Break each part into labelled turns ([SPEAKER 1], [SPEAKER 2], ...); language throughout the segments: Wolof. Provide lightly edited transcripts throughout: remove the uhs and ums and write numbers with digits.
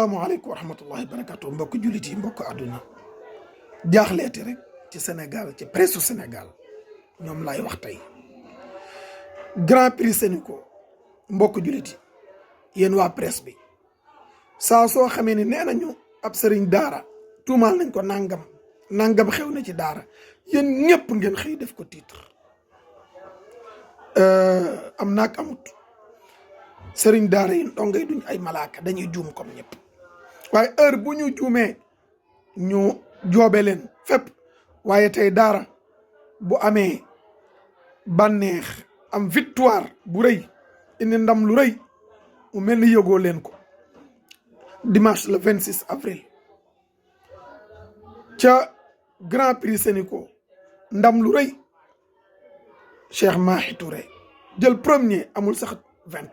[SPEAKER 1] asalaamaaleykum wa rahmatullahi wa barakatu mbokk jullit yi mbokk àdduna jaaxleeti rek ci Sénégal ci presse Sénégal ñoom laay wax tey Grand Prix Sénico mbokk jullit yi yéen waa presse bi saa soo xamee ni nee nañu ab sëriñ daara tuumaal nañ ko nangam xew na ci daara yéen ñëpp ngeen xëy def ko titre am naak amut sëriñ daara yi ndongay duñ ay malaaka dañuy juum comme ñëpp waaye heure bu ñu juumee ñu joobe leen fépp waaye tey daara bu amee bànneex am victoire bu rëy indi ndam lu rëy mu mel ni yëgoo leen ko dimanche le 26 avril ca Grand Prix Sénico ndam lu rëy Cheikh Mahi Touré jël premier amul sax 20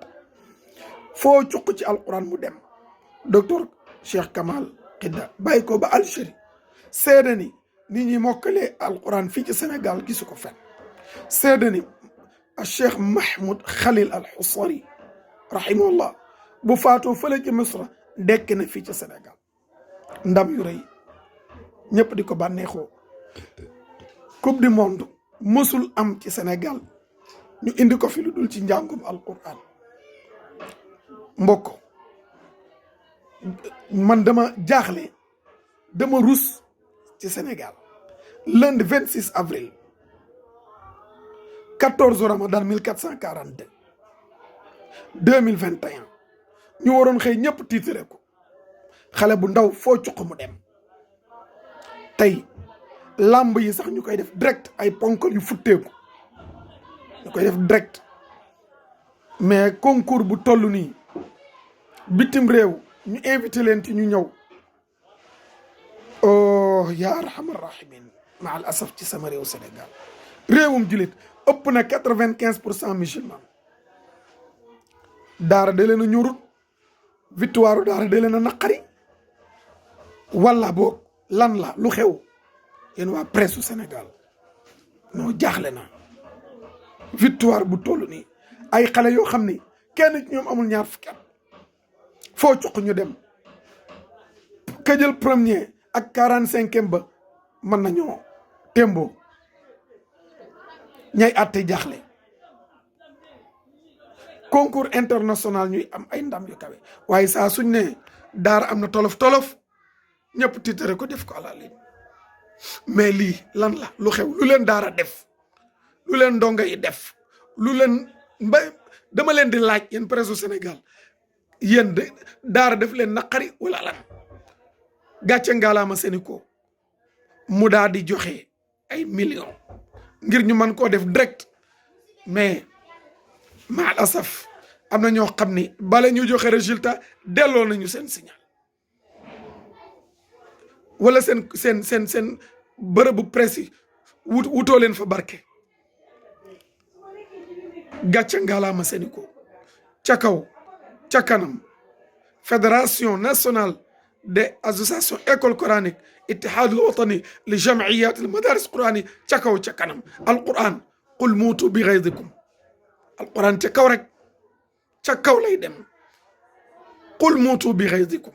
[SPEAKER 1] foo cuq ci alquran mu dem docteur Cheikh Kamal Xidda bàyyi ko ba Algérie seede ni nit ñi mokkalee alquran fii ci Sénégal gisu ko fen seede ni a Cheikh Mahmoud Khalil al Husari rahimahullah bu faatoo fële ci Misra dekk na fii ci Sénégal ndam yu rëy ñëpp di ko bànneexoo coupe du monde mësul am ci Sénégal ñu indi ko fi lu dul ci njàngum alquran mbokk man dama jaaxle dama rus ci Sénégal lundi 26 avril 14 ramadan 1442 2021 ñu waroon xëy ñëpp tiitre ko xale bu ndaw foo cuq mu dem tey làmb yi sax ñu koy def direct ay ponkal yu futteeku ñu koy def direct mais concours bu toll nii bitim réew ñu invité leen ci ñu ñëw oh yaa arhamar rahimin ma al asaf ci sama réew Sénégal réewum julit ëpp na 95% musulman daara da leen a ñurut victoire daara da leen a naqari wala boog lan la lu xew yéen waa presse Sénégal noo jaaxle na victoire bu toll nii ay xale yoo xam ni kenn ci ñoom amul ñaar fukki at foo cuq ñu dem ka jël premier ak 45e ba mën nañoo tembo ñay àtte jaaxle concours international ñuy am ay ndam yu kawe waaye saa suñ ne daara am na tolof ñëpp tiitare ko def ko à la ligne mais lii lan la lu xew lu leen daara def lu leen ndongo yi def lu leen dama leen di laaj yéen presse Sénégal yéen de daara def leen naqari wala lan gàcce ngaalaama Sénico mu daa di joxe ay millions ngir ñu mën koo def direct mais maal asaf am na ñoo xam ni bala ñu joxe résultat delloo nañu seen signal wala seen bërëbu presse yi wutoo leen fa barke gàcce ngaalaama Sénico ca kaw ca kanam fédération nationale des associations école coranique ittihadul watani li jamiyat al madaris qurani ca kaw ca kanam alquran qul muutu bi ghaydikum alquran ca kaw rek ca kaw lay dem qul muutu bi ghaydikum